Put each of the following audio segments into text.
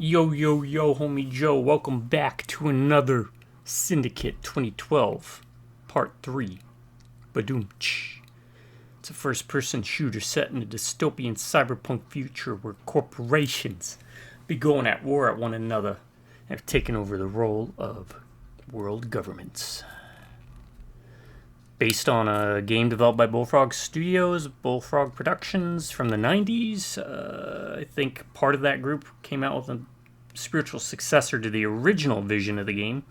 Yo, yo, yo, homie Joe, welcome back to another Syndicate 2012, Part 3. Badoom-ch. It's a first-person shooter set in a dystopian cyberpunk future where corporations be going at war at one another and have taken over the role of world governments. Based on a game developed by Bullfrog Studios, Bullfrog Productions from the 90s. I think part of that group came out with a spiritual successor to the original vision of the game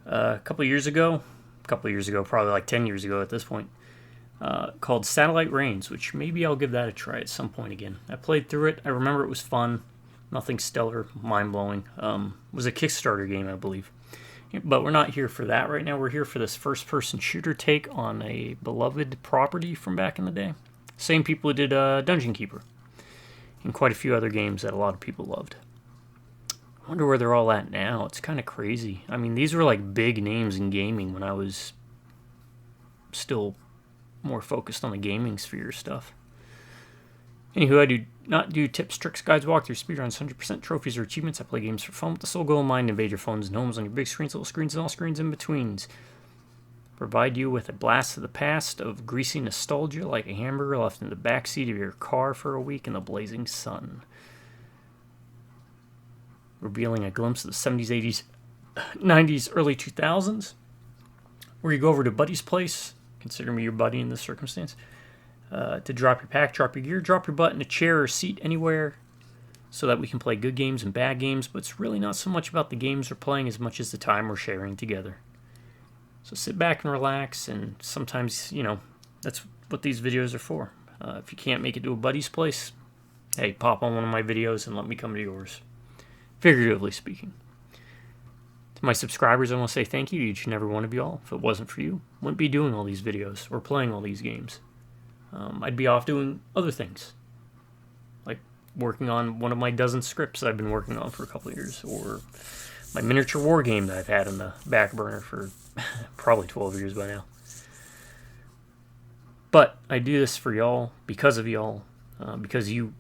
a couple years ago, probably like 10 years ago at this point, called Satellite Reigns, which maybe I'll give that a try at some point again. I played through it. I remember it was fun. Nothing stellar, mind-blowing. It was a Kickstarter game, I believe. But we're not here for that right now. We're here for this first-person shooter take on a beloved property from back in the day. Same people who did Dungeon Keeper and quite a few other games that a lot of people loved. I wonder where they're all at now. It's kind of crazy. I mean, these were like big names in gaming when I was still more focused on the gaming sphere stuff. Anywho, I do not do tips, tricks, guides, walkthroughs, speedruns, 100% trophies, or achievements. I play games for fun with the sole goal in mind to invade your phones and homes on your big screens, little screens, and all screens in betweens. Provide you with a blast of the past of greasy nostalgia like a hamburger left in the backseat of your car for a week in the blazing sun. Revealing a glimpse of the 70s, 80s, 90s, early 2000s, where you go over to Buddy's place, consider me your buddy in this circumstance, to drop your pack, drop your gear, drop your butt in a chair or seat anywhere so that we can play good games and bad games, but it's really not so much about the games we're playing as much as the time we're sharing together. So sit back and relax, and sometimes, that's what these videos are for. If you can't make it to a buddy's place, hey, pop on one of my videos and let me come to yours. Figuratively speaking. To my subscribers, I want to say thank you to each and every one of y'all. If it wasn't for you, I wouldn't be doing all these videos or playing all these games. I'd be off doing other things, like working on one of my dozen scripts that I've been working on for a couple of years, or my miniature war game that I've had in the back burner for probably 12 years by now. But I do this for y'all, because of y'all, because you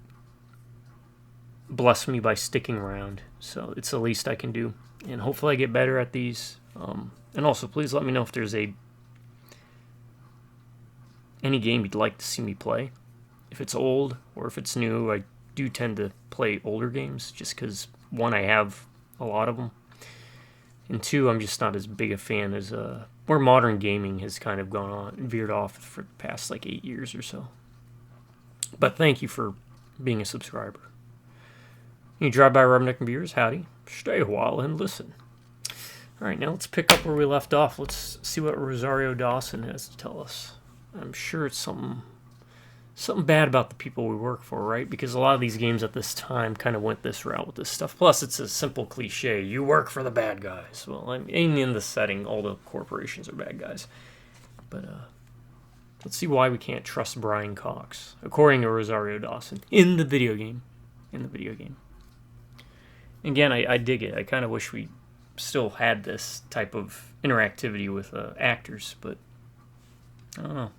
bless me by sticking around. So it's the least I can do, and hopefully I get better at these. And also, please let me know if there's any game you'd like to see me play. If it's old or if it's new, I do tend to play older games just because, one, I have a lot of them, and two, I'm just not as big a fan as where modern gaming has kind of gone on and veered off for the past like 8 years or so. But thank you for being a subscriber. You drive by Rubberneck and Beers, howdy. Stay a while and listen. Alright, now let's pick up where we left off. Let's see what Rosario Dawson has to tell us. I'm sure it's something bad about the people we work for, right? Because a lot of these games at this time kind of went this route with this stuff. Plus, it's a simple cliche. You work for the bad guys. Well, I mean, in this setting, all the corporations are bad guys. But let's see why we can't trust Brian Cox, according to Rosario Dawson, in the video game. Again, I dig it. I kind of wish we still had this type of interactivity with actors, but I don't know.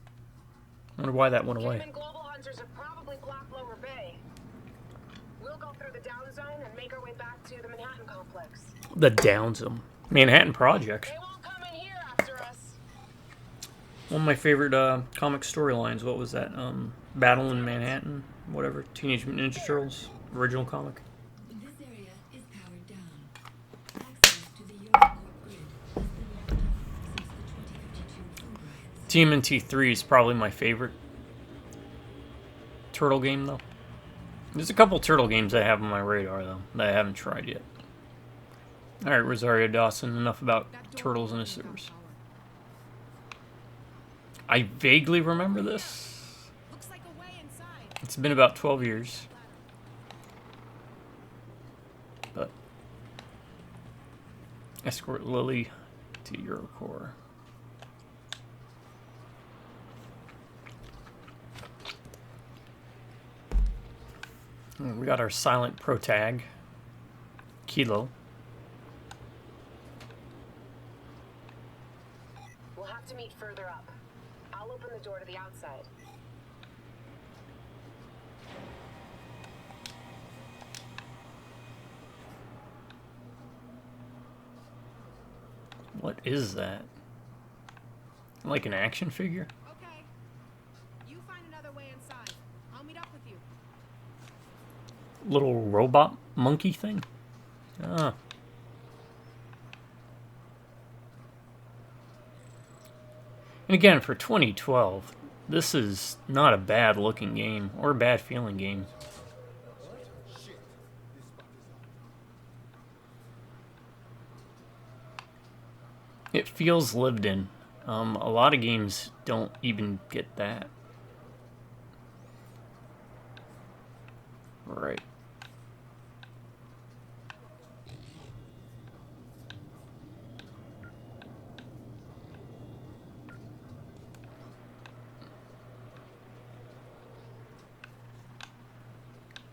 I wonder why that went away. Global hunters have probably blocked Lower Bay. We'll go through the Downzone and make our way back to the Manhattan complex. The Downzone. Manhattan Project. They won't come in here after us. One of my favorite comic storylines. What was that? Battle in Manhattan? Whatever. Teenage Mutant Ninja Turtles. Original comic. This area is powered down. Access to the Eurocorp grid has been locked off since the 2052 Fulbrights. TMNT 3 is probably my favorite turtle game, though. There's a couple turtle games I have on my radar, though, that I haven't tried yet. Alright, Rosario Dawson, enough about turtles in the sewers. I vaguely remember this. Looks like a way inside. It's been about 12 years. But escort Lily to Eurocorp. We got our silent protag, Kilo. We'll have to meet further up. I'll open the door to the outside. What is that? Like an action figure? Okay. You find another way inside. I'll meet up with you. Little robot monkey thing? Ah. And again, for 2012, this is not a bad looking game or a bad feeling game. It feels lived in. A lot of games don't even get that. Right.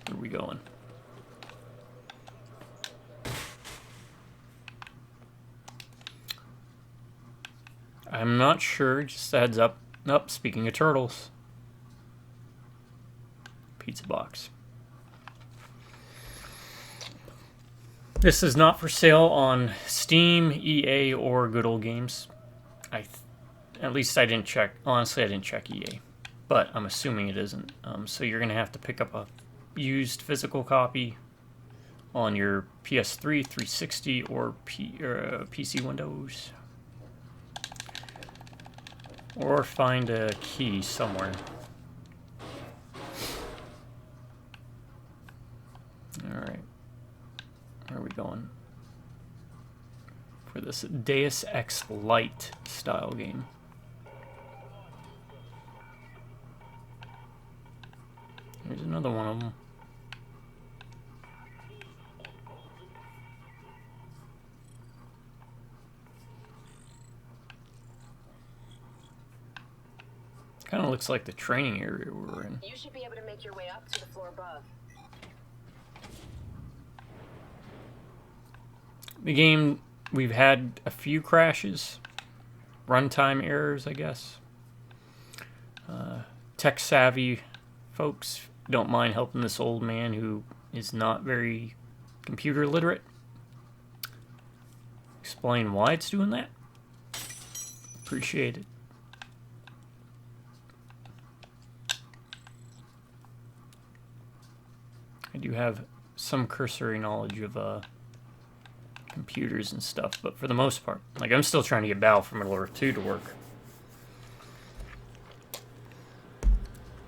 Where are we going? I'm not sure, just a heads up. Nope, speaking of turtles. Pizza box. This is not for sale on Steam, EA, or Good Old Games. At least I didn't check. Honestly, I didn't check EA. But I'm assuming it isn't. So you're going to have to pick up a used physical copy on your PS3, 360, or PC Windows. Or find a key somewhere. Alright. Where are we going? For this Deus Ex Lite style game. Here's another one of them. Kind of looks like the training area we're in. You should be able to make your way up to the floor above. The game, we've had a few crashes, runtime errors, I guess. Tech savvy folks don't mind helping this old man who is not very computer literate explain why it's doing that. Appreciate it. I do have some cursory knowledge of computers and stuff, but for the most part, like, I'm still trying to get Battle for Middle Earth 2 to work.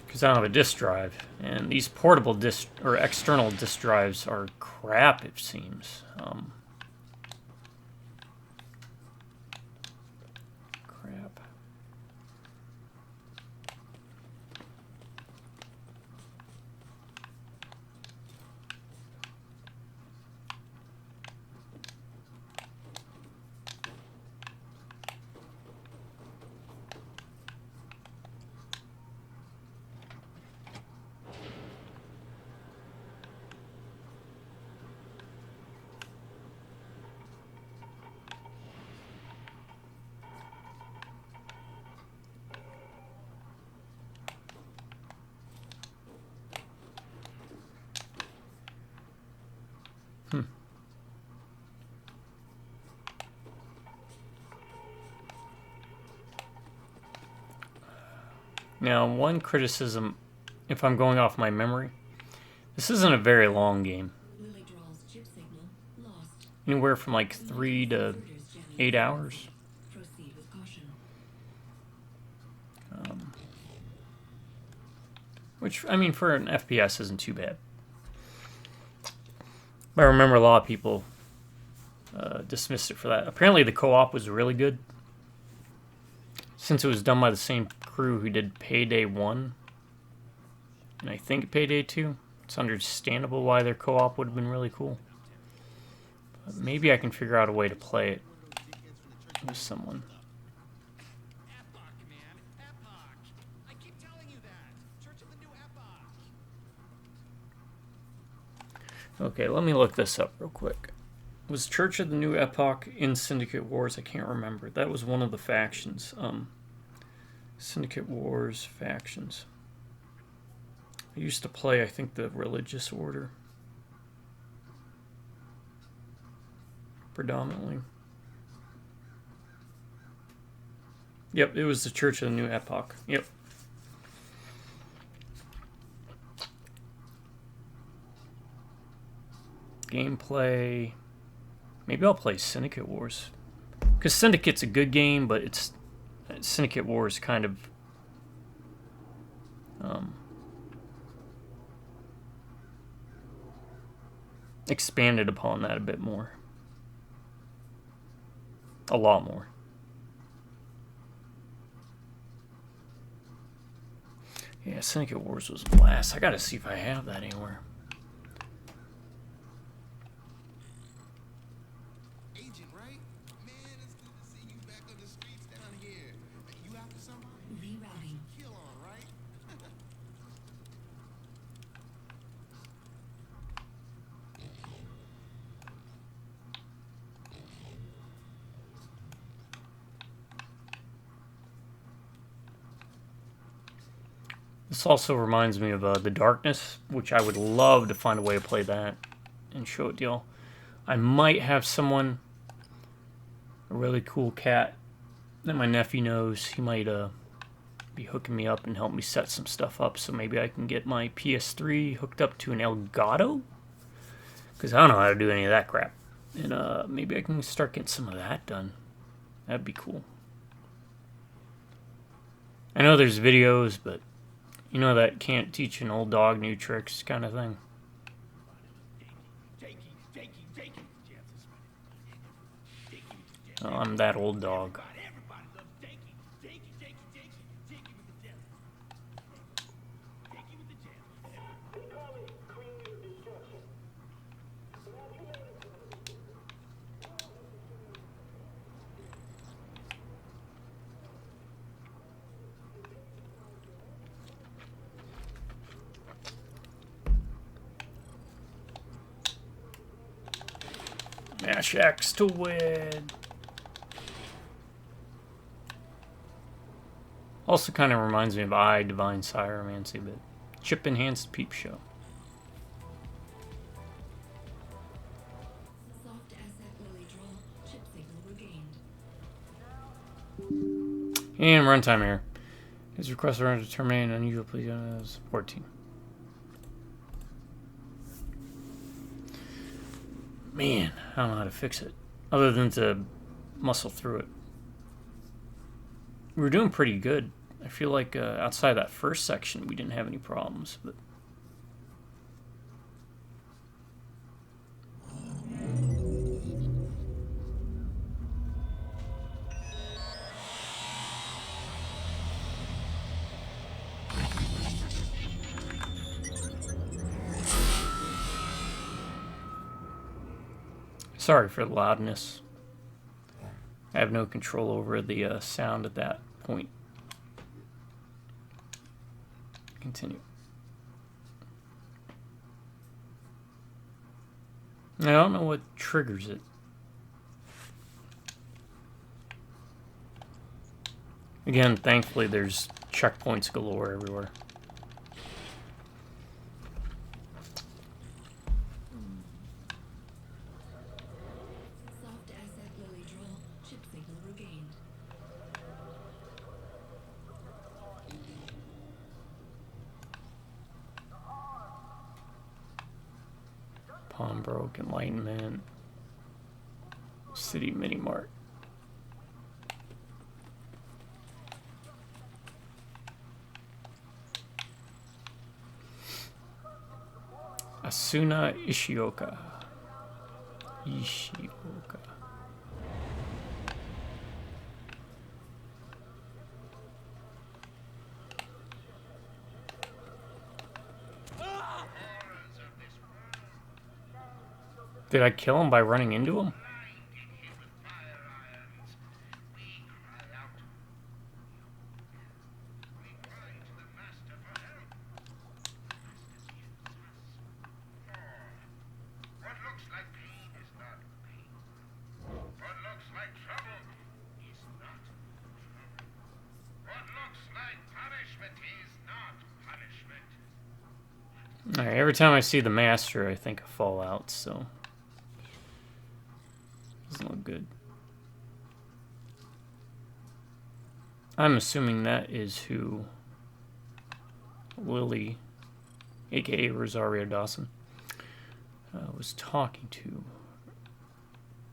Because I don't have a disk drive, and these portable disk or external disk drives are crap, it seems. Crap. Now, one criticism, if I'm going off my memory, this isn't a very long game. Lily Drawl's chip signal lost. Anywhere from like 3 to 8 hours. Proceed with caution. Which, I mean, for an FPS isn't too bad. But I remember a lot of people dismissed it for that. Apparently the co-op was really good. Since it was done by the same crew who did Payday 1, and I think Payday 2, it's understandable why their co-op would have been really cool. But maybe I can figure out a way to play it with someone. Epoch, man. Epoch. I keep telling you that. Church of the New Epoch. Okay, let me look this up real quick. Was Church of the New Epoch in Syndicate Wars? I can't remember. That was one of the factions. Syndicate Wars factions. I used to play, I think, the Religious Order. Predominantly. Yep, it was the Church of the New Epoch. Yep. Gameplay. Maybe I'll play Syndicate Wars. Because Syndicate's a good game, but it's Syndicate Wars kind of expanded upon that a bit more. A lot more. Yeah, Syndicate Wars was a blast. I gotta see if I have that anywhere. Agent, right? Man, it's good to see you back on the streets down here. You after somebody? Rerouting. Kill on, right? This also reminds me of The Darkness, which I would love to find a way to play that and show it to y'all. I might have someone, a really cool cat that my nephew knows. He might be hooking me up and help me set some stuff up, so maybe I can get my PS3 hooked up to an Elgato, because I don't know how to do any of that crap. And maybe I can start getting some of that done. That'd be cool. I know there's videos, but you know that can't teach an old dog new tricks kind of thing. Oh, I'm that old dog. Mash X to win. Also kind of reminds me of I, Divine Cyromancy, but chip enhanced peep show. Soft asset lily draw. Chip signal regained. And runtime here. His request run to terminate an unusual please on support team. Man, I don't know how to fix it. Other than to muscle through it. We were doing pretty good. I feel like outside that first section we didn't have any problems, but sorry for the loudness. I have no control over the sound at that point. Continue. I don't know what triggers it. Again, thankfully there's checkpoints galore everywhere. Soft asset lily draw. Chip signal regained. Pawnbroke, Enlightenment, City Mini Mart. Asuna Ishioka. Did I kill him by running into him? Alright, every time I see the Master, I think of Fallout, so doesn't look good. I'm assuming that is who Lily, aka Rosario Dawson, was talking to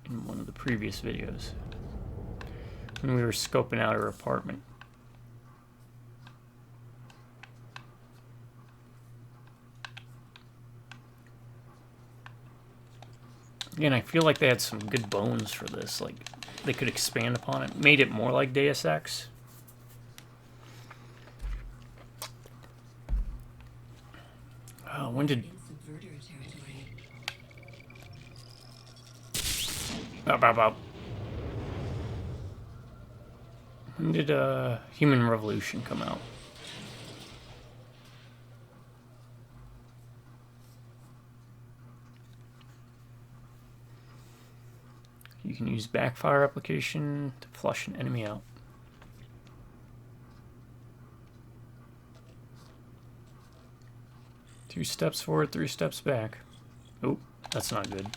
in one of the previous videos when we were scoping out her apartment. Again, I feel like they had some good bones for this. Like, they could expand upon it. Made it more like Deus Ex. Oh, when did... In subverter territory. When did Human Revolution come out? You can use backfire application to flush an enemy out. Two steps forward, 3 steps back. Oh, that's not good.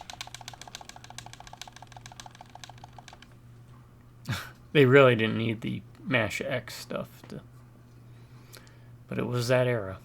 They really didn't need the mash X stuff, but it was that era.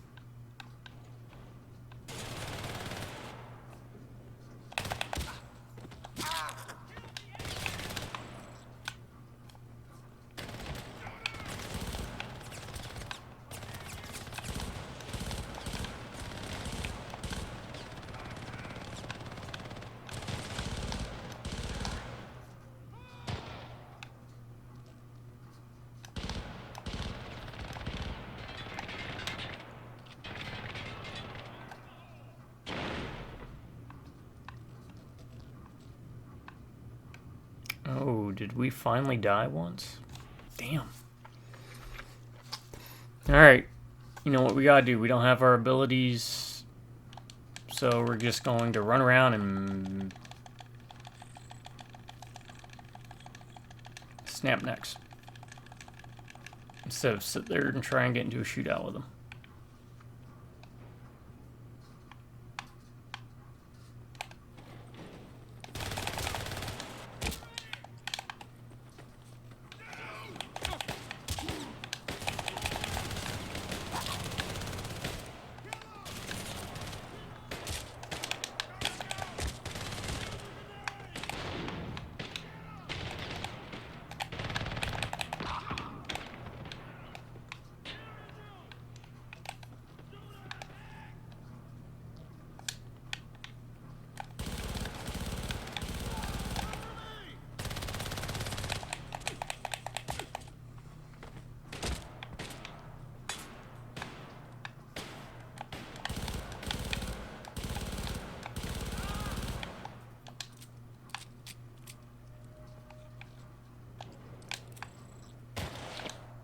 Oh, did we finally die once? Damn. Alright. You know what we gotta do? We don't have our abilities, so we're just going to run around and snap necks. Instead of sit there and try and get into a shootout with them.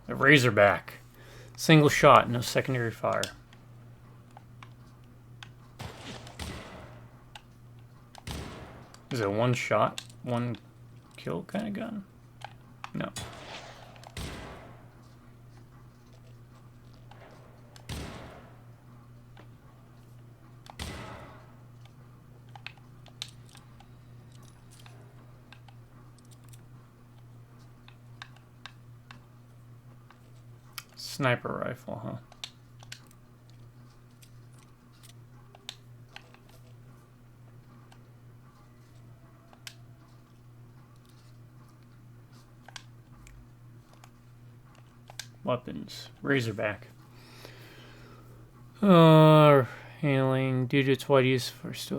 A Razorback. Single shot, no secondary fire. Is it one shot, one kill kind of gun? No. Sniper rifle, huh? Weapons. Razorback. Handling digits wide use for still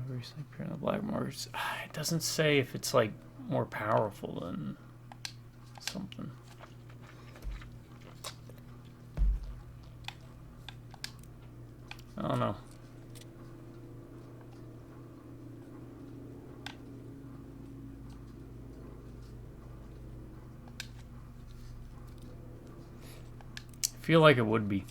recently appeared on the black markets. It doesn't say if it's like more powerful than something. I don't know. I feel like it would be.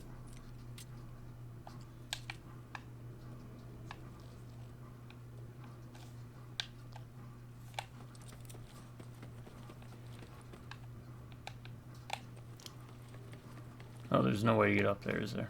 Oh, there's no way to get up there, is there?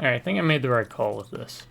Alright, I think I made the right call with this.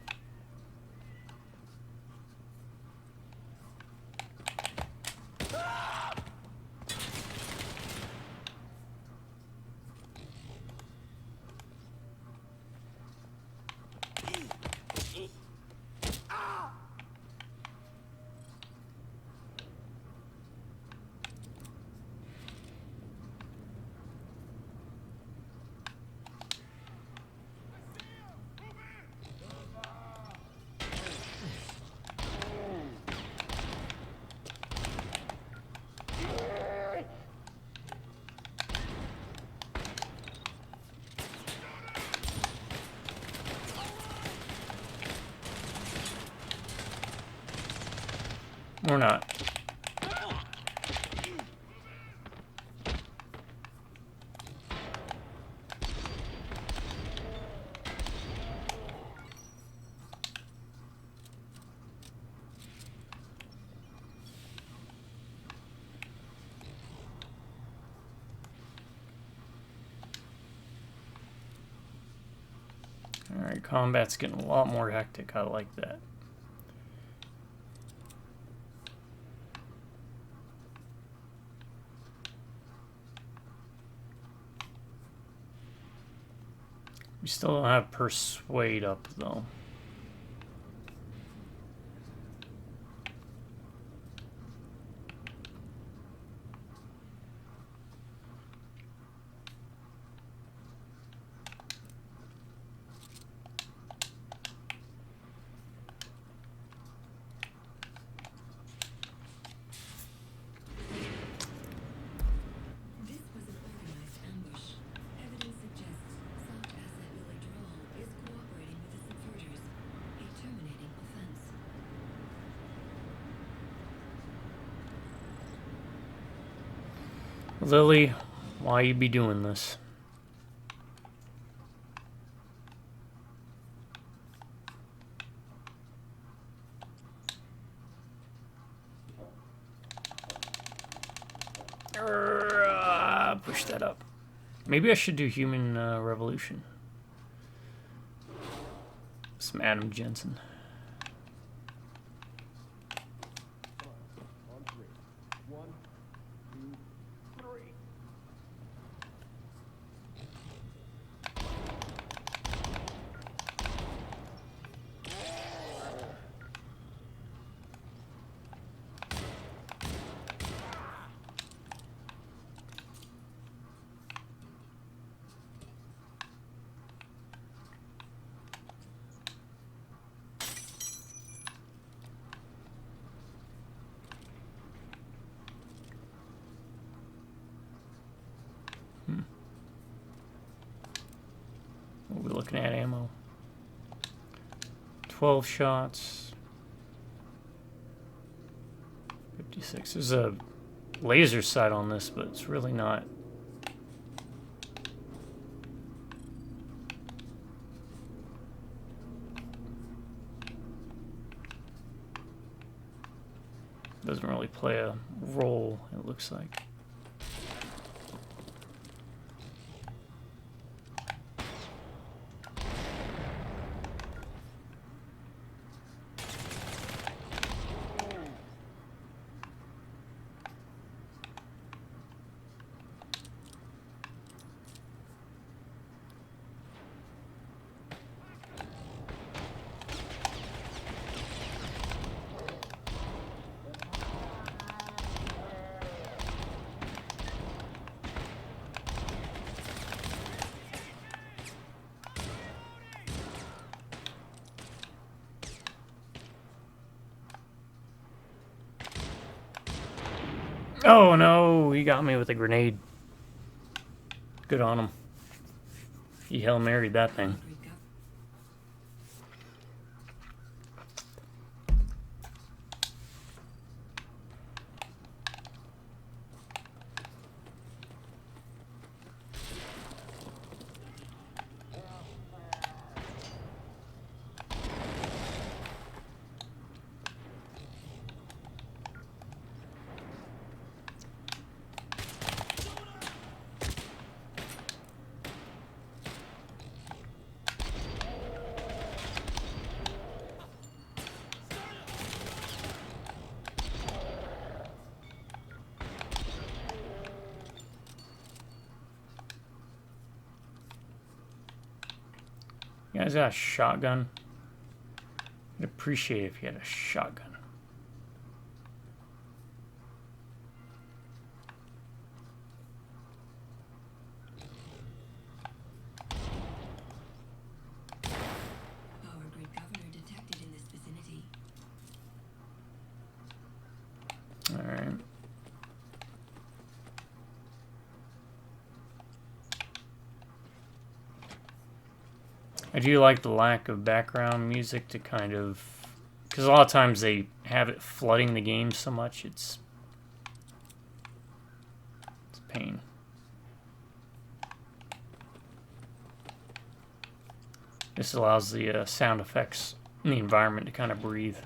Or not. Alright, combat's getting a lot more hectic. I like that. We still don't have Persuade up, though. This was an organized ambush. Evidence suggests soft asset withdrawal is cooperating with the subverters, a terminating offense. Lily, why you be doing this? Push that up. Maybe I should do Human Revolution. Some Adam Jensen. What are we looking at? Ammo. 12 shots. 56. There's a laser sight on this, but it's really not. Doesn't really play a role, it looks like. Oh no, he got me with a grenade. Good on him. He Hail Married that thing. You guys got a shotgun? I'd appreciate it if you had a shotgun. Power grid governor detected in this vicinity. Alright. I do like the lack of background music to kind of... Because a lot of times they have it flooding the game so much, it's a pain. This allows the sound effects in the environment to kind of breathe.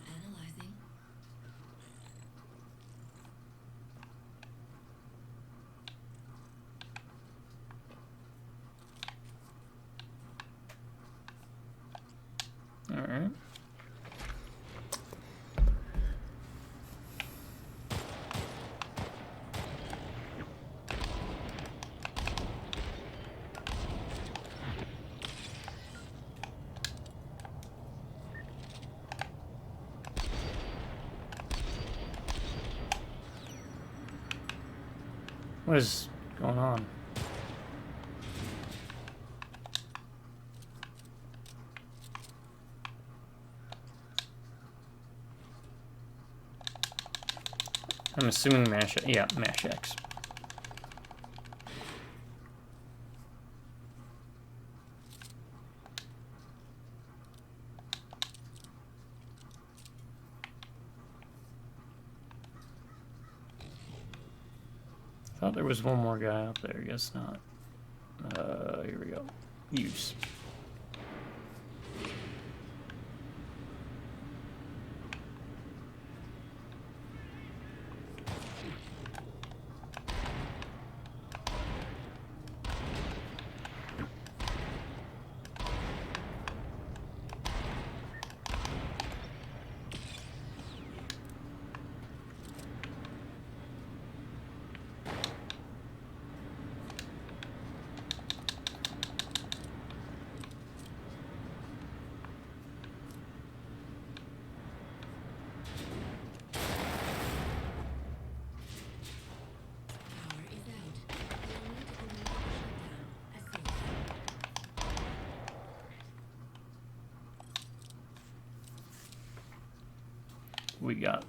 Analyzing. Alright. What is going on? I'm assuming mash, yeah, mash X. Thought there was one more guy out there, guess not. Here we go. Use. Power is out. You'll need to remove the shutdown as soon. We got.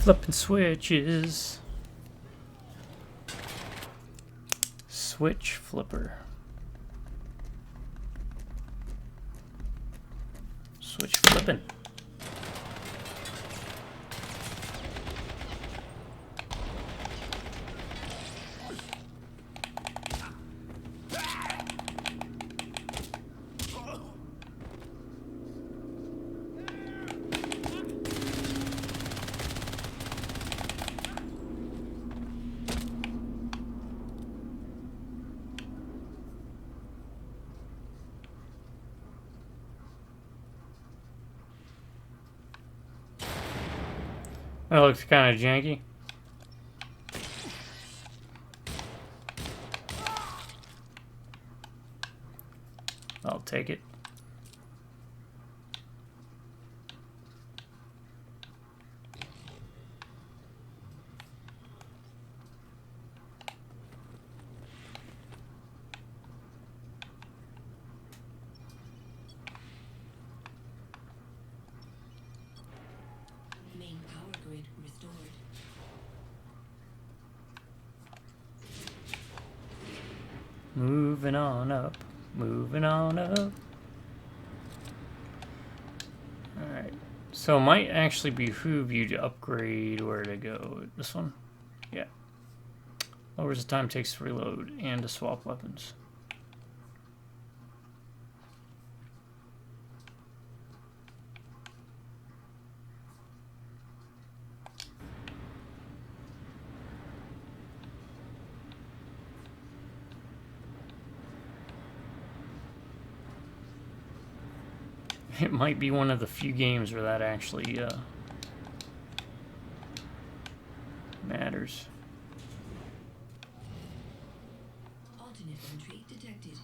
Flipping switches. Switch flipper. Switch flipping. That looks kind of janky. I'll take it. Moving on up. Moving on up. Alright. So it might actually behoove you to upgrade where to go. This one? Yeah. Lowers the time it takes to reload and to swap weapons. It might be one of the few games where that actually matters. Alternate entry detected.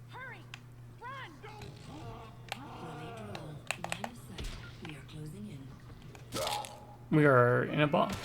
Hurry! Run! Relay draw. Line of sight. We are closing in. We are in a box.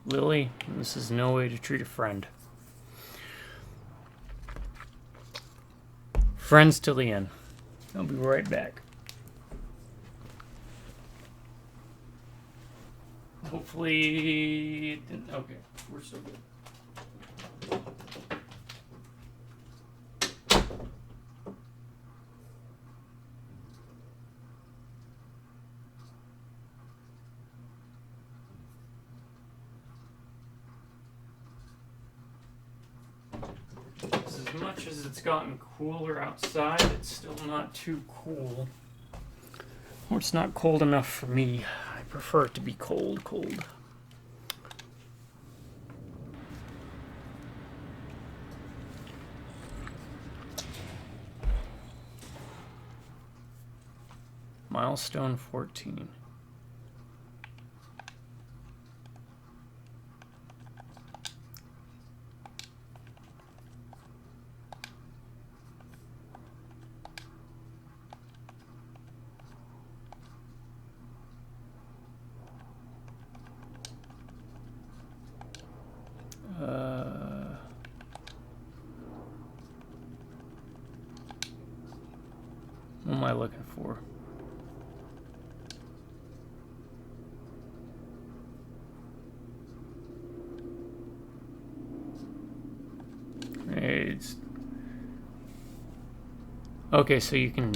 Lily, this is no way to treat a friend. Friends till the end. I'll be right back. Hopefully it didn't. Okay, we're still good. As much as it's gotten cooler outside, it's still not too cool. Or it's not cold enough for me. I prefer it to be cold, cold. Milestone 14. What am I looking for? It's okay, so you can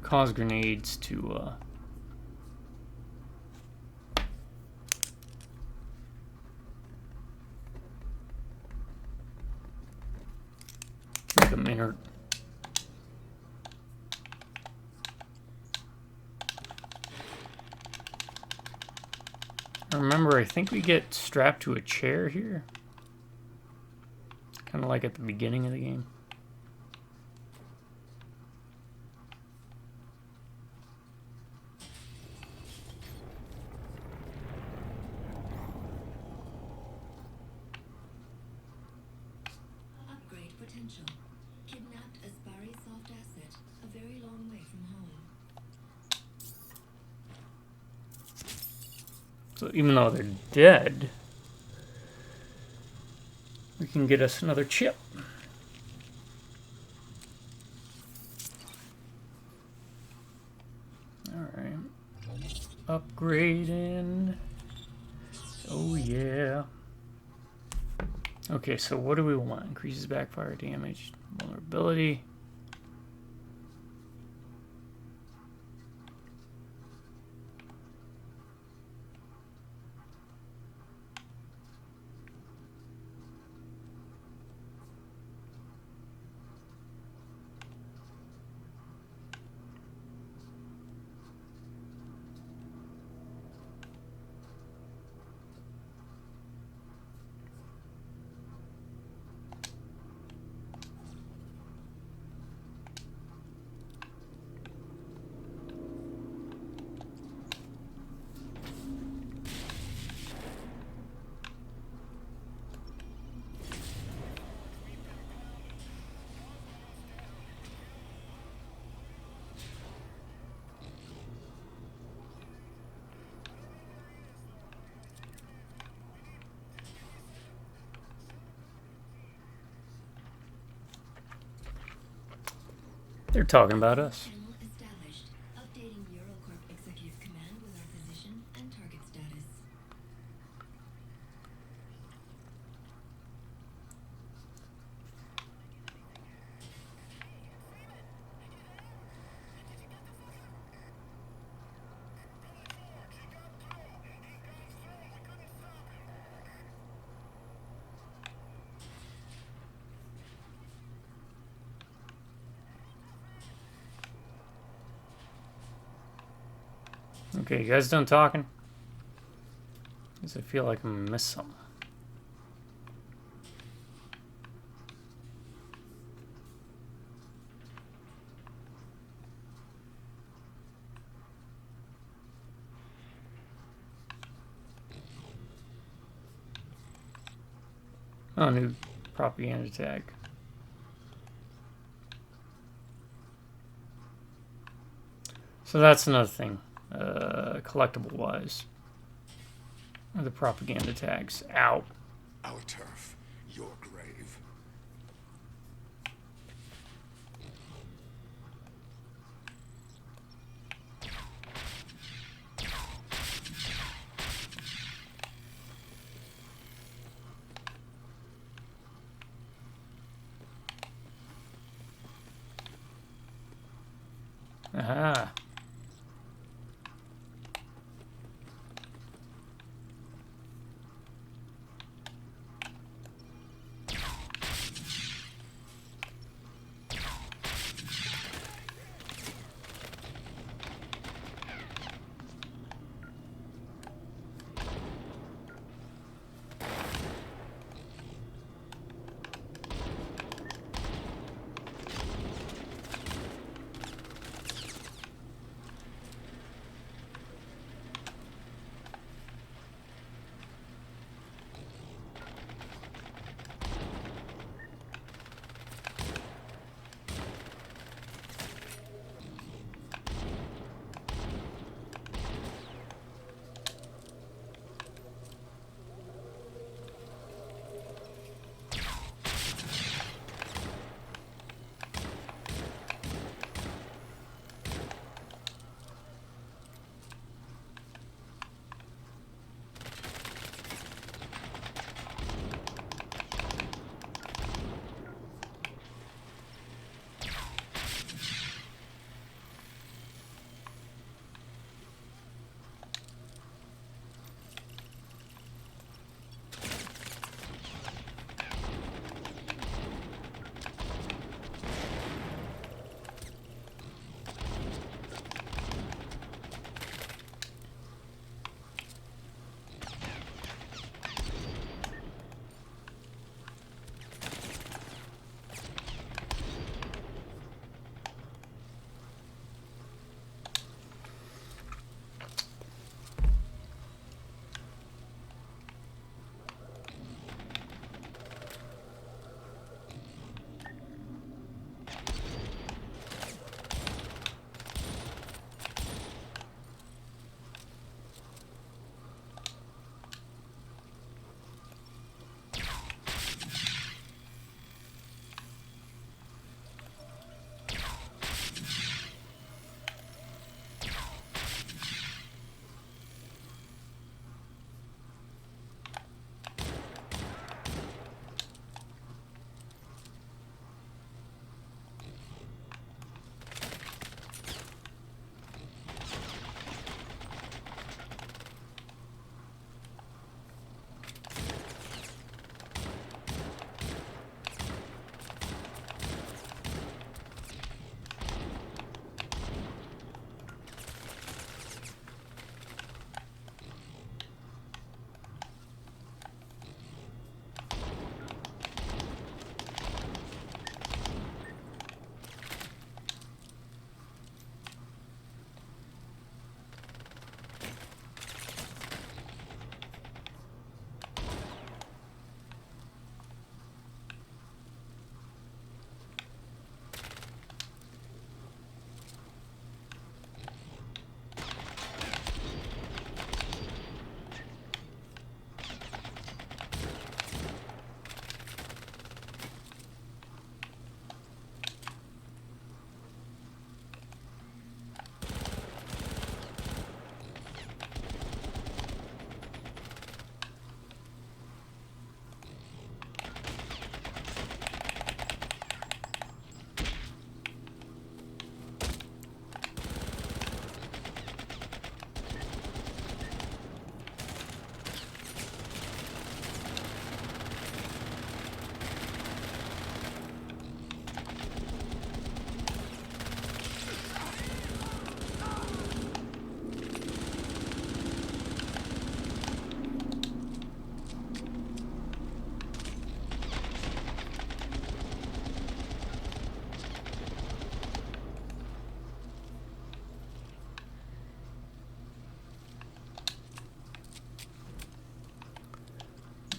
cause grenades to make them inert. Remember, I think we get strapped to a chair here. Kind of like at the beginning of the game. Upgrade potential. Kidnapped Aspari soft asset. A very long way from home. So even though they're dead, we can get us another chip. Upgrading. Oh yeah. Okay, so what do we want? Increases backfire damage, vulnerability. They're talking about us. Channel established. Updating Eurocorp Executive Command with our position and target status. Okay, you guys done talking? Because I feel like I'm gonna miss something. Oh, new propaganda tag. So that's another thing, collectible-wise. The propaganda tags. Out. Our turf, your grave. Aha.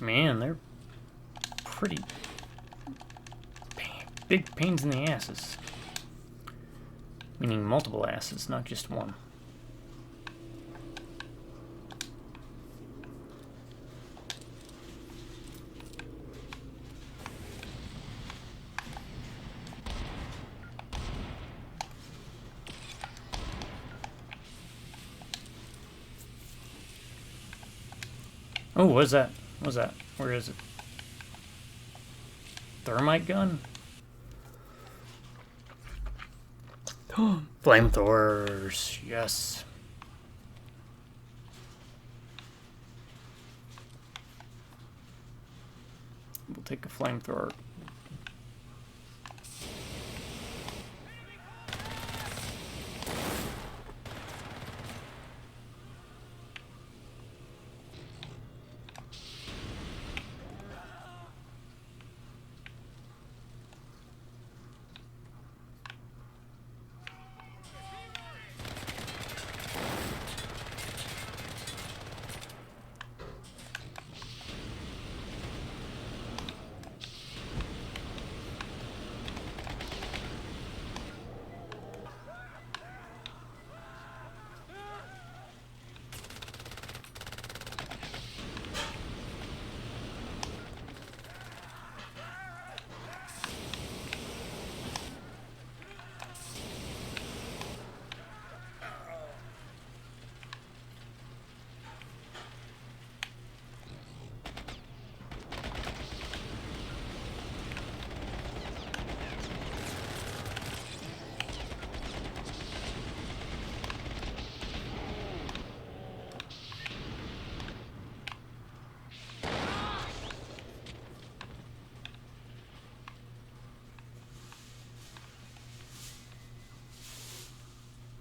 Man, they're pretty big pains in the asses. Meaning multiple asses, not just one. Oh, what is that? What is that? Where is it? Thermite gun? Flamethrowers, yes. We'll take a flamethrower.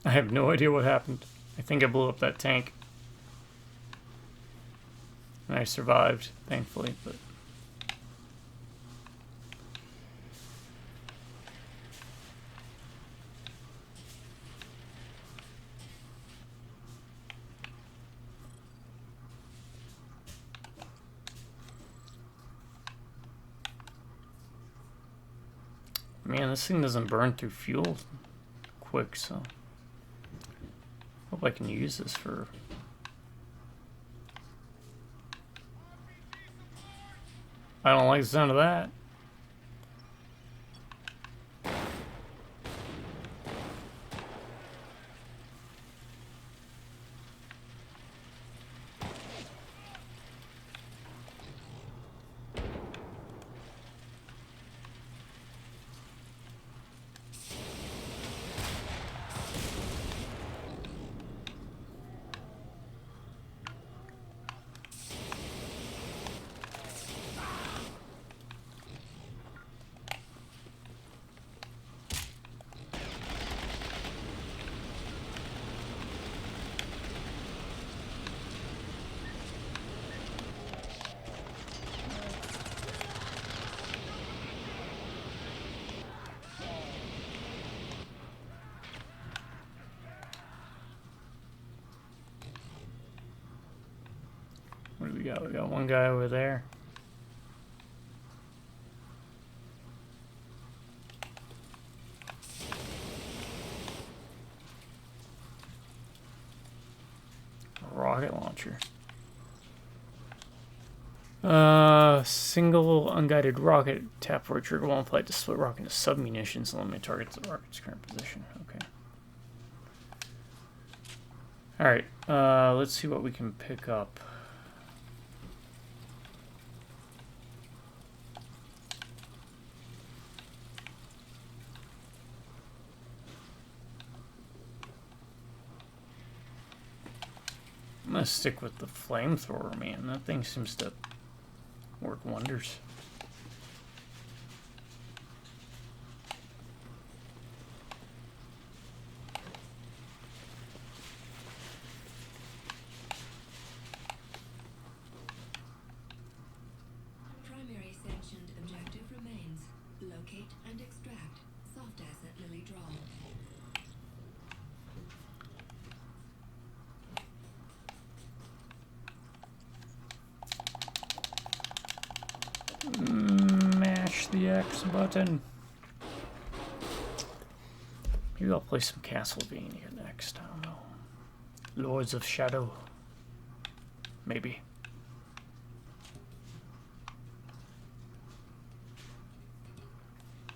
I have no idea what happened. I think I blew up that tank. And I survived, thankfully, but... Man, this thing doesn't burn through fuel quick, so... Hope I can use this for... I don't like the sound of that. What do we got? We got one guy over there. A rocket launcher. Single unguided rocket. Tap for a trigger while in flight to split rocket into sub-munitions. Eliminate targets at the rocket's current position. Okay. Alright, let's see what we can pick up. I'm gonna stick with the flamethrower, man. That thing seems to work wonders. Primary sanctioned objective remains locate and extract soft asset Lily Draw. X button. Maybe I'll play some Castlevania next. I don't know. Lords of Shadow. Maybe.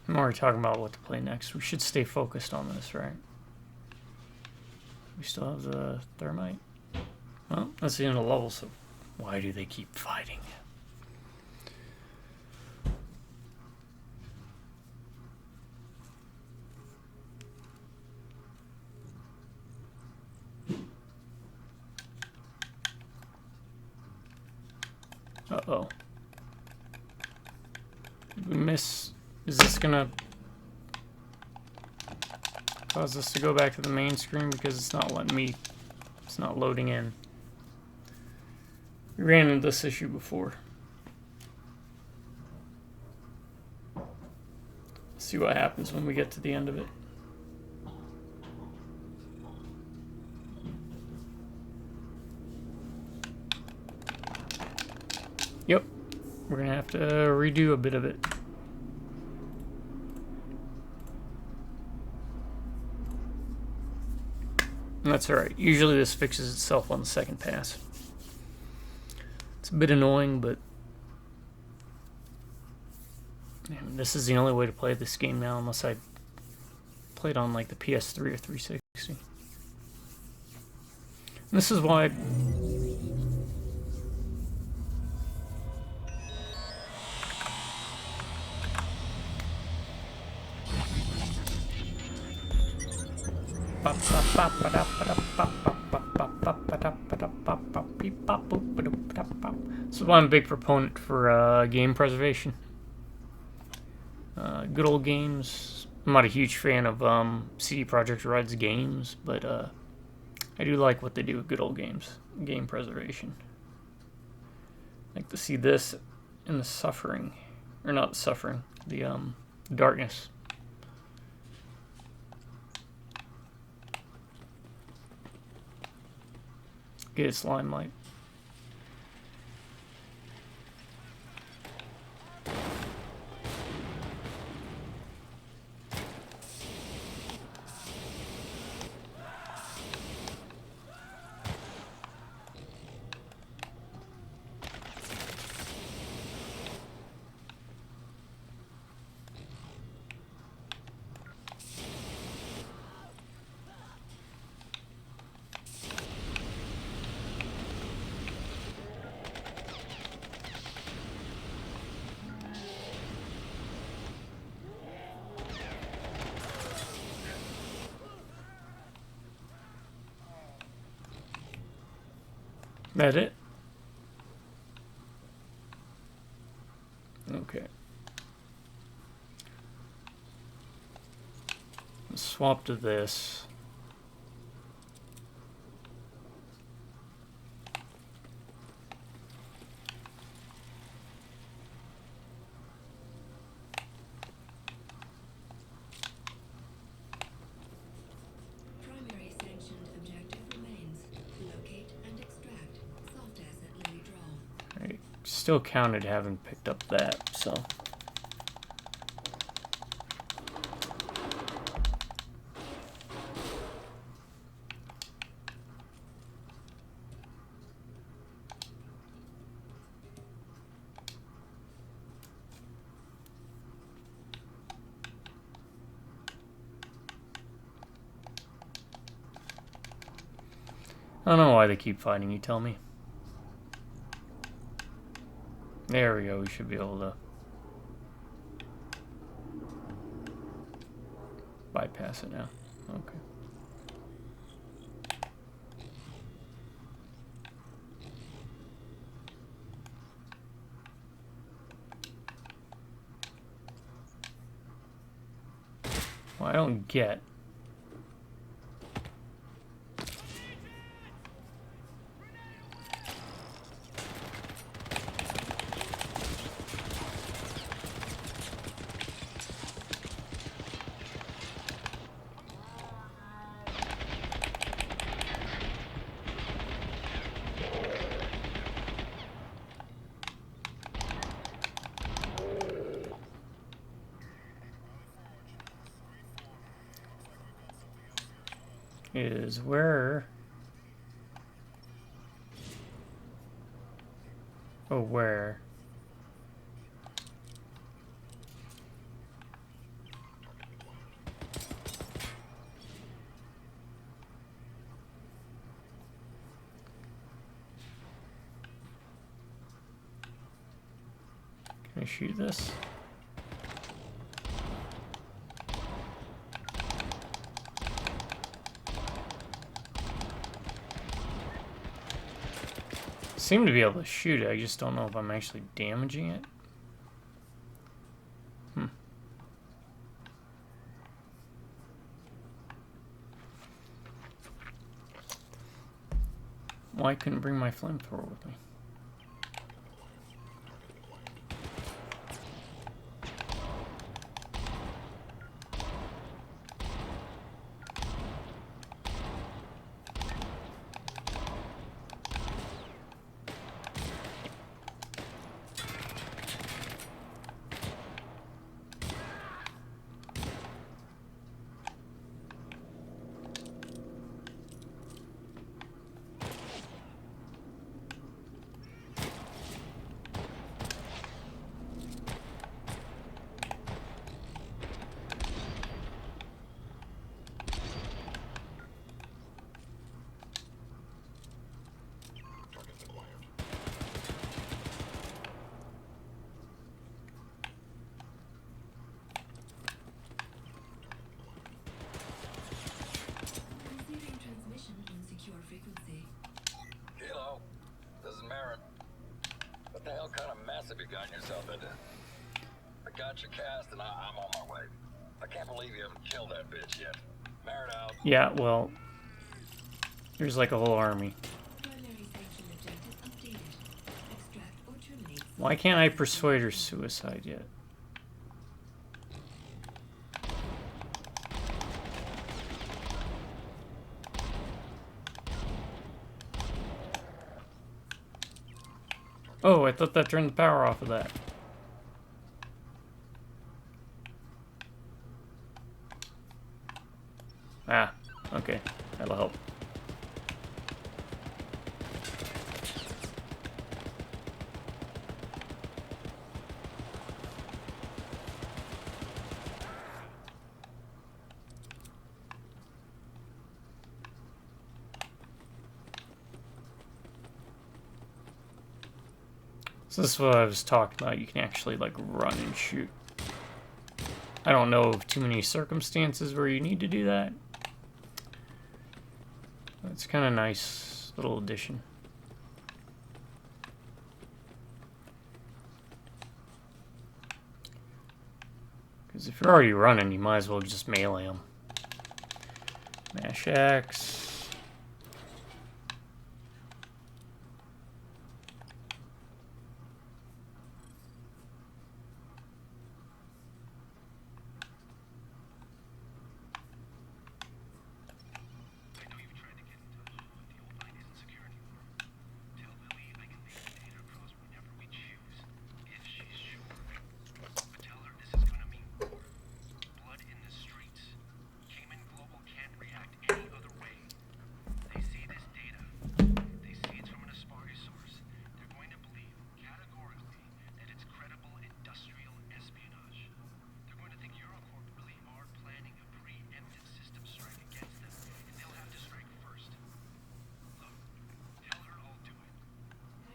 I'm already talking about what to play next. We should stay focused on this, right? We still have the thermite. Well, that's the end of the level, so why do they keep fighting? Uh-oh. Did we miss... Is this gonna cause us to go back to the main screen because it's not letting me... It's not loading in. We ran into this issue before. Let's see what happens when we get to the end of it. Yep, we're gonna have to redo a bit of it. That's alright. Usually this fixes itself on the second pass. It's a bit annoying, but man, this is the only way to play this game now unless I play it on like the PS3 or 360. And this is why this is why I'm a big proponent for game preservation. Good old games. I'm not a huge fan of CD Projekt Red's games, but I do like what they do with good old games. Game preservation. I like to see this in the suffering, or not the suffering, the darkness. Get its limelight. That it? Okay. Let's swap to this. Primary sanctioned objective remains locate and extract soft asset Lily Draw. Right. Still counted having picked up that, so. I don't know why they keep fighting, you tell me. There we go, we should be able to bypass it now. Okay. Well, I don't get. is where... Oh, where? Can I shoot this? Seem to be able to shoot it, I just don't know if I'm actually damaging it. Well, I couldn't bring my flamethrower with me. Receiving transmission on secure frequency. Hello, this is Merritt. What the hell kind of mess have you gotten yourself into? I got your cast and I'm on my way. I can't believe you haven't killed that bitch yet. Merritt out. Yeah, well, there's like a whole army. Primary sanction objective updated. Extract or terminate. Why can't I persuade her suicide yet? Oh, I thought that turned the power off of that. Ah, okay. That'll help. So this is what I was talking about. You can actually like run and shoot. I don't know of too many circumstances where you need to do that. It's kind of nice little addition. Because if you're already running, you might as well just melee them. Mash X.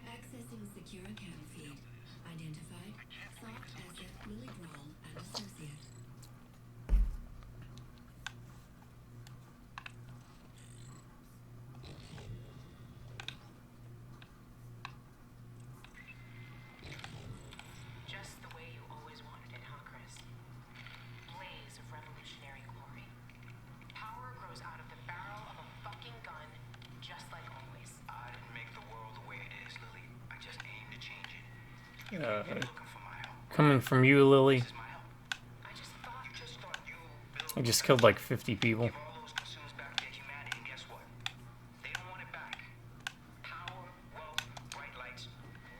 Accessing secure account feed. Identified. Soft asset Lily Brawl and Associate. Just the way you always wanted it, huh, Chris? Blaze of revolutionary glory. Power grows out of the barrel of a fucking gun, just like always. I didn't make the world the way it is, Lily. I just aim to change it. Looking for my help. Coming from you, Lily. This is my help. I just thought You just thought you built I just killed like 50 people. give all those consumes back their humanity, and guess what? They don't want it back. Power, wealth, bright lights,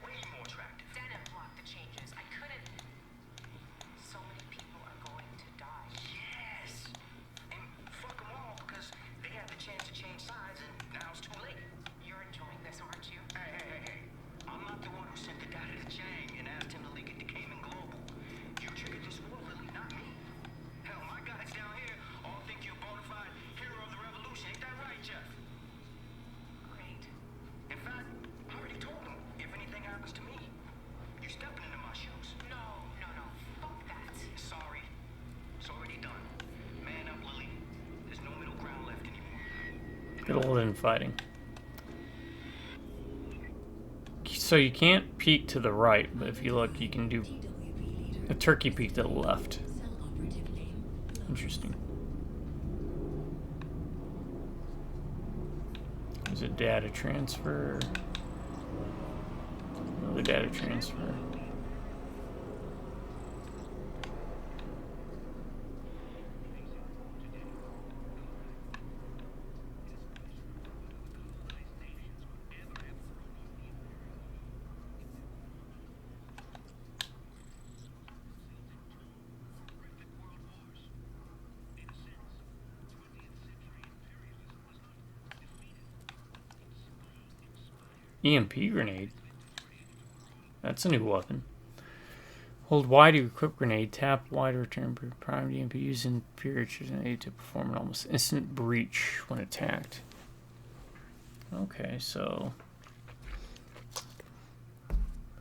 way more attractive. Denim blocked the changes. I couldn't. So many people are going to die. Yes! And fuck them all because they have the chance Good old infighting. So you can't peek to the right, but if you look, you can do a turkey peek to the left. Cell operative name Loco. Interesting. There's a data transfer. Another data transfer. EMP grenade. That's a new weapon. Hold Y to equip grenade. Tap Y to return primed EMP. Use inferior grenade to perform an almost instant breach when attacked. Okay, so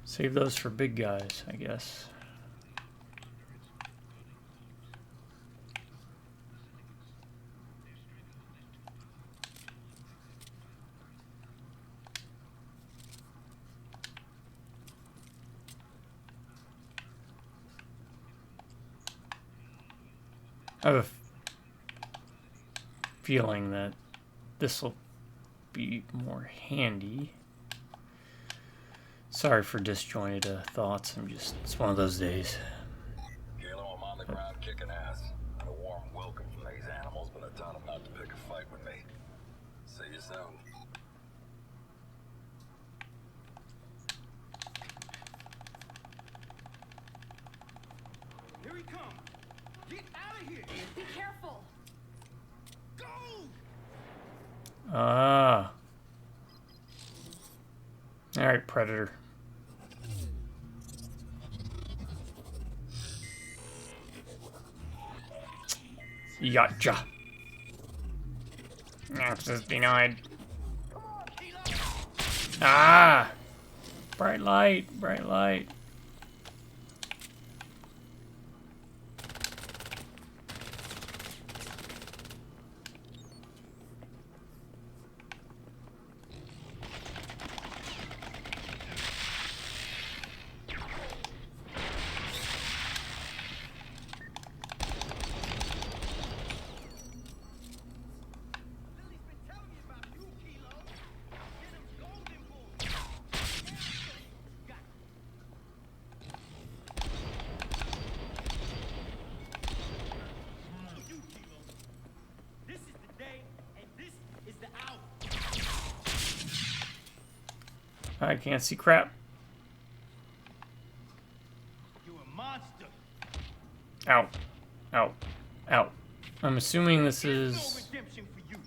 save those for big guys, I guess. I have a feeling that this will be more handy. Sorry for disjointed thoughts. It's one of those days. Kilo, I'm on the ground kicking ass. Had a warm welcome from these animals, but I taught them not to pick a fight with me. See you soon. Here he comes. Get out of here. Be careful. Go. Ah. Alright, Predator. Yacha. Access denied. Ah! Bright light, bright light. Lily's been telling me about you, Kilo. Get him golden boy. Got you, Kilo. This is the day, and this is the hour. I can't see crap. You're a monster. Out. Out. Out. I'm assuming this No is... redemption for you.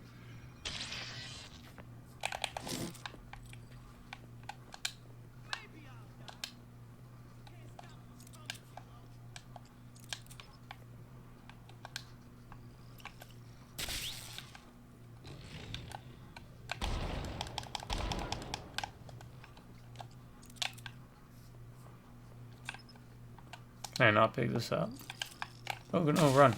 Maybe I'll die. Can't stop the summer, Kilo. Can I not pick this up? Oh, no, run.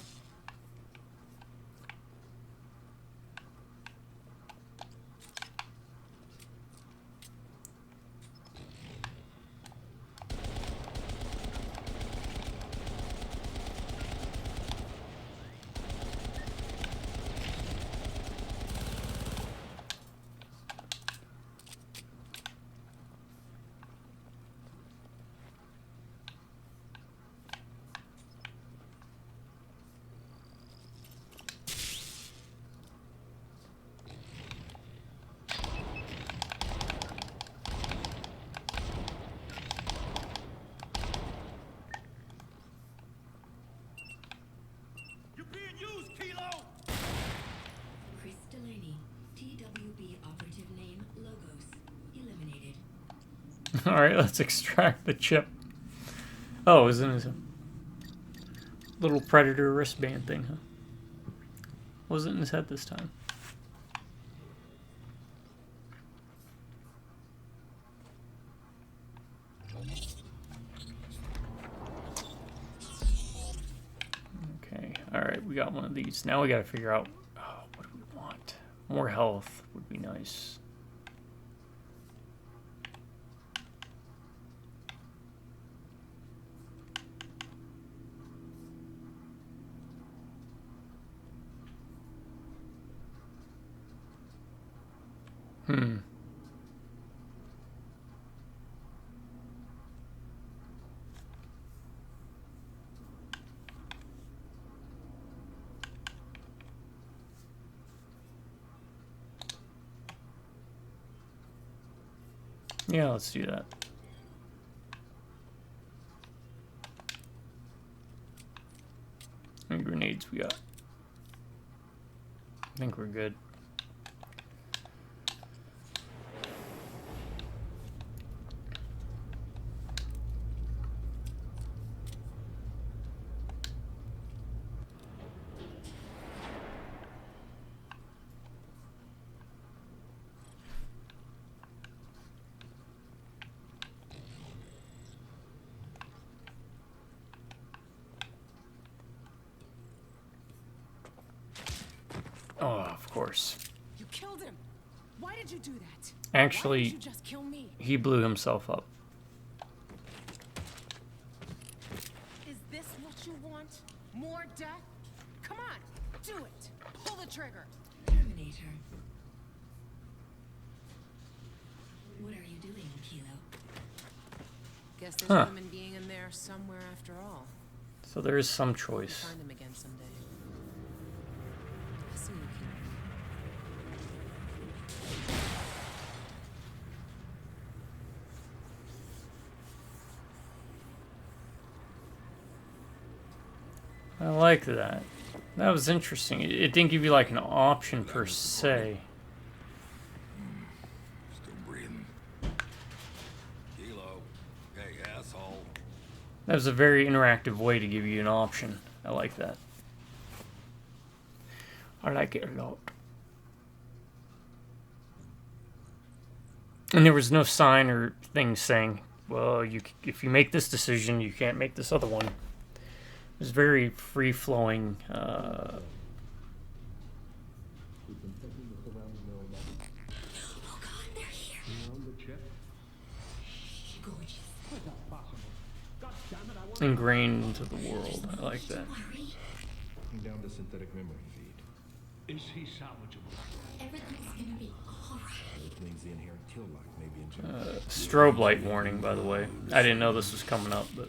You're being used, Kilo. Chris Delaney, TWB operative name Logos, eliminated. Alright, let's extract the chip. Oh, it was in his little Predator wristband thing, huh? Was it in his head this time? Okay, alright, we got one of these. Now we gotta figure out, oh, what do we want? More health would be nice. Yeah, let's do that. How many grenades we got? I think we're good. Oh, of course. You killed him. Why did you do that? Actually, Why didn't you just kill me? he blew himself up. Is this what you want? More death? Come on, do it. Pull the trigger. Terminator. What are you doing, Kilo? Guess there's Huh. a human being in there somewhere after all. So there is some We'll choice. find him again someday. I'll see you, Kilo. I like that. That was interesting. It didn't give you like an option per se. Still breathing. Kilo. Hey, asshole. That was a very interactive way to give you an option. I like that. I like it a lot. And there was no sign or thing saying, well, if you make this decision, you can't make this other one. It was very free-flowing. Oh God, they're here. Gorgeous. Ingrained into the world. I like that. Worry. Down the synthetic memory feed. Is he salvageable? Everything's gonna be alright. Which means the inherent kill lock may be in jeopardy. Strobe light warning, by the way. I didn't know this was coming up, but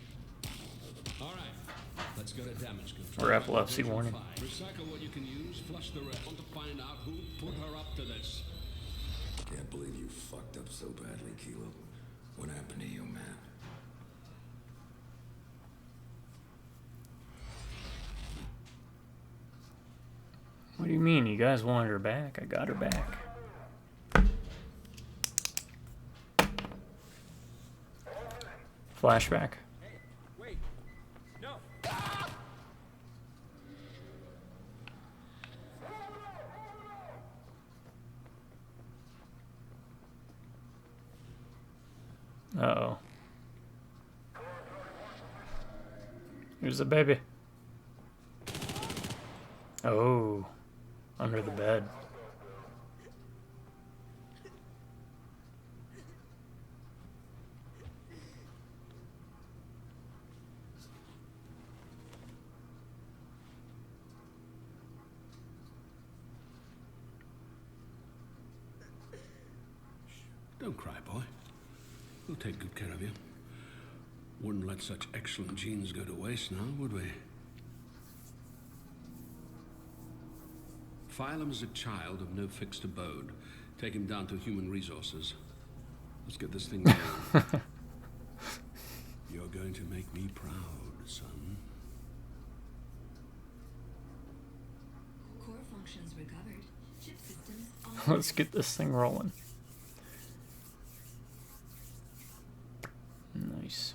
All right, let's go to damage control. or epilepsy warning. Recycle what you can use, flush the rest. Want to find out who put her up to this. Can't believe you fucked up so badly, Kilo. What happened to you, man? What do you mean? You guys wanted her back? I got her back. Flashback. Wait. No. Uh-oh. Here's the baby. Oh. Under the bed. Don't cry, boy. We'll take good care of you. Wouldn't let such excellent genes go to waste now, would we? File him as a child of no fixed abode. Take him down to human resources. Let's get this thing going. You're going to make me proud, son. Core functions recovered. Chip systems all Let's get this thing rolling. Nice.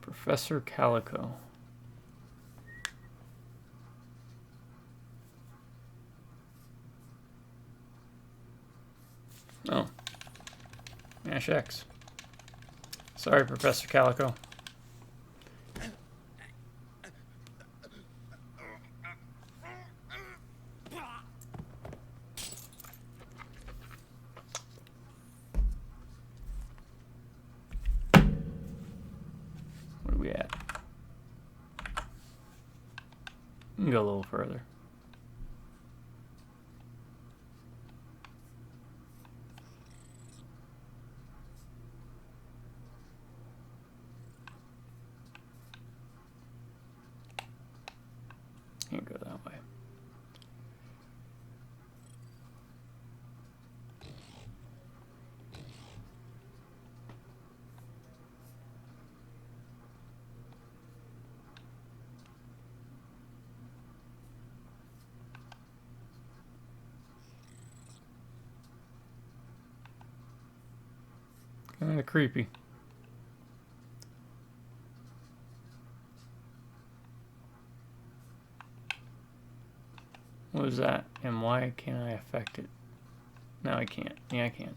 Professor Calico. Oh. Mash X. Sorry, Professor Calico. can go a little further. Can't go that way. Kind of creepy. What was that? And why can't I affect it? No, I can't. Yeah, I can.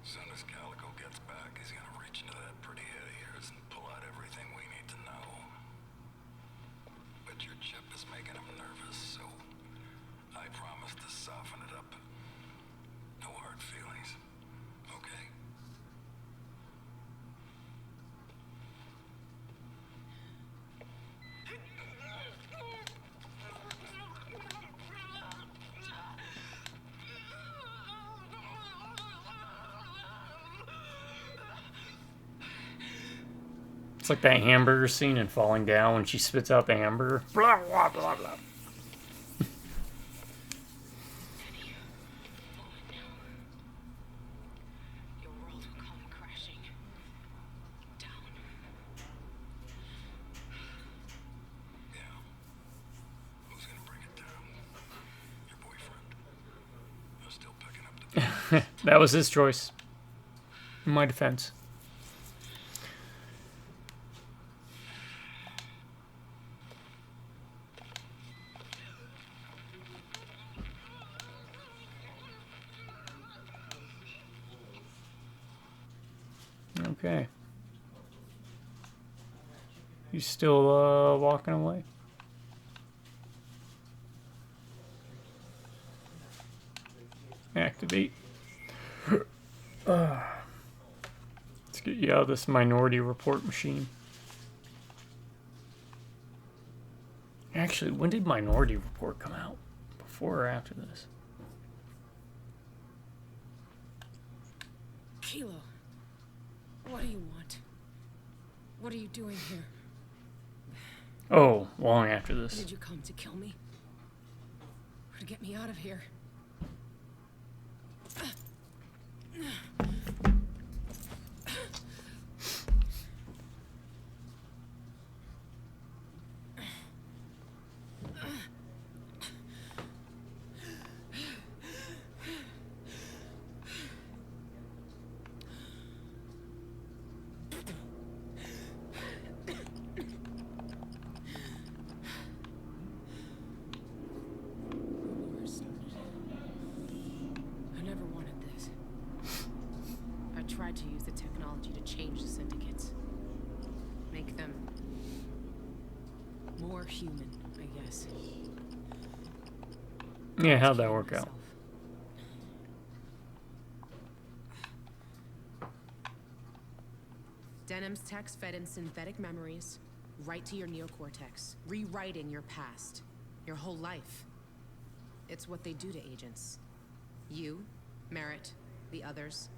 As soon as Calico gets back, he's gonna reach into that pretty head of yours and pull out everything we need to know. But your chip is making him nervous, so I promise to soften it up. No hard feelings. Okay? It's like that hamburger scene in Falling Down when she spits out the hamburger. Blah, blah, blah, blah. Your world will come crashing down. Yeah. Who's gonna bring it down? Your boyfriend. You're still picking up the pieces. That was his choice. In my defense. Okay. You still walking away? Activate. Let's get you out of this Minority Report machine. Actually, when did Minority Report come out? Before or after this? Kilo, what do you want? What are you doing here? Oh, long after this. Did you come to kill me? Or to get me out of here? I never wanted this. I tried to use the technology to change the syndicates. Make them more human, I guess. Yeah, how'd that work out? Denim's text fed in synthetic memories right to your neocortex, rewriting your past, your whole life. It's what they do to agents. You, Merritt, the others.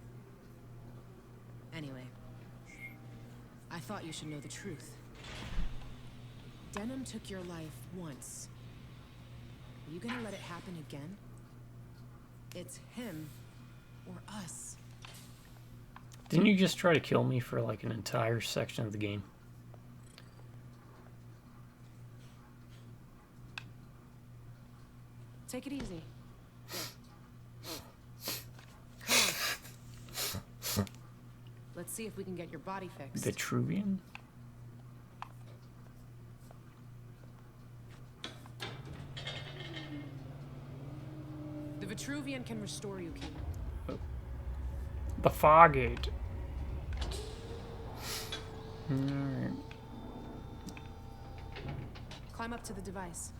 Anyway, I thought you should know the truth. Denim took your life once. Are you gonna let it happen again? It's him or us. Didn't you just try to kill me for like an entire section of the game? Take it easy. Come on. Let's see if we can get your body fixed. Vitruvian? The Vitruvian can restore you, Kilo. The Fargate. Alright. Climb up to the device.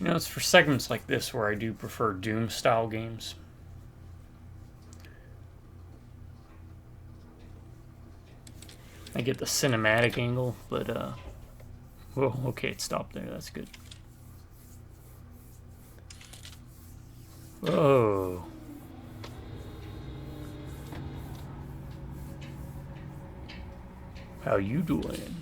You know, it's for segments like this where I do prefer Doom-style games. I get the cinematic angle, but, whoa, okay, it stopped there, that's good. Whoa. How you doing?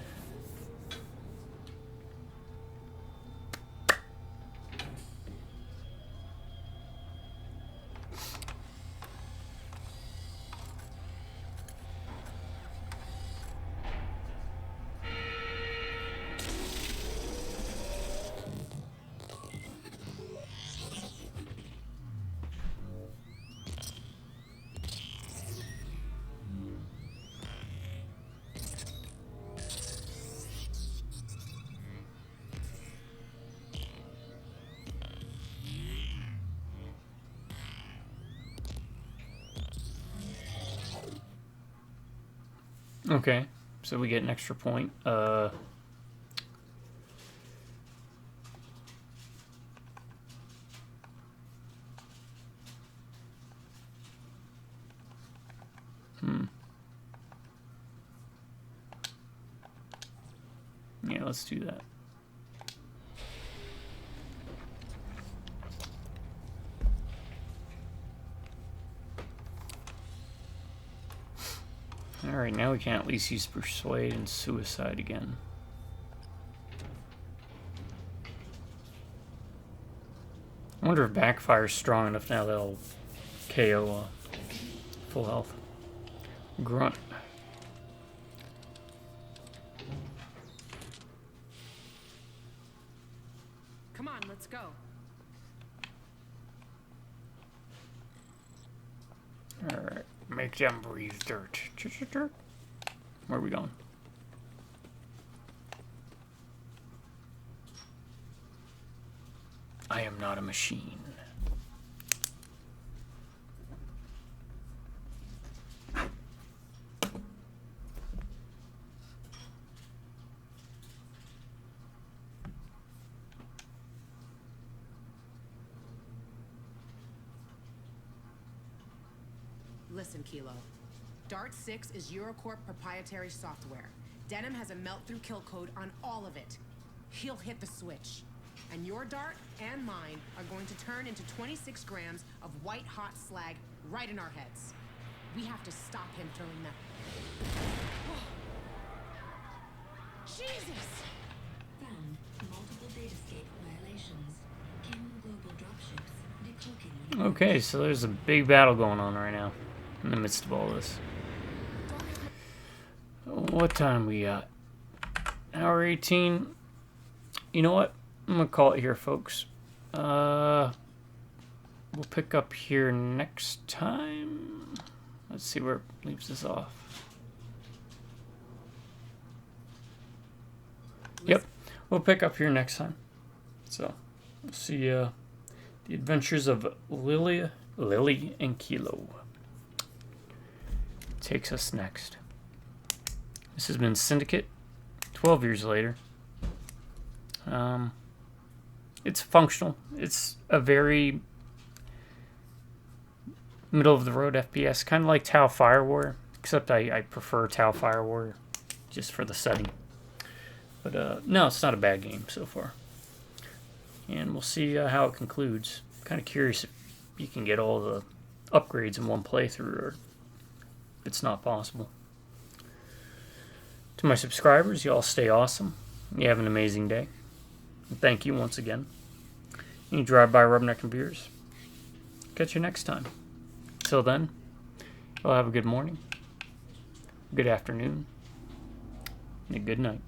Okay, so we get an extra point. Yeah, let's do that. Alright, now we can at least use Persuade and Suicide again. I wonder if Backfire's strong enough now that it'll KO full health. Grunt. Come on, let's go. Alright, make them breathe dirt. Where are we going? I am not a machine. Listen, Kilo. Dart 6 is Eurocorp proprietary software. Denim has a melt-through kill code on all of it. He'll hit the switch. And your dart and mine are going to turn into 26 grams of white-hot slag right in our heads. We have to stop him throwing that... Jesus! Found multiple datascape violations. Kim global dropships decloaking. Okay, so there's a big battle going on right now in the midst of all this. What time we got? Hour 18. You know what? I'm gonna call it here, folks. We'll pick up here next time. Let's see where it leaves us off. Yep, we'll pick up here next time. So, we'll see the adventures of Lily and Kilo. Takes us next. This has been Syndicate, 12 years later. It's functional. It's a very middle-of-the-road FPS, kind of like Tau Fire Warrior, except I prefer Tau Fire Warrior just for the setting. But no, it's not a bad game so far. And we'll see how it concludes. Kind of curious if you can get all the upgrades in one playthrough, or if it's not possible. To my subscribers, you all stay awesome. You have an amazing day. And thank you once again. You drive by Rubneck and Beers. Catch you next time. Till then, you'll have a good morning, good afternoon, and a good night.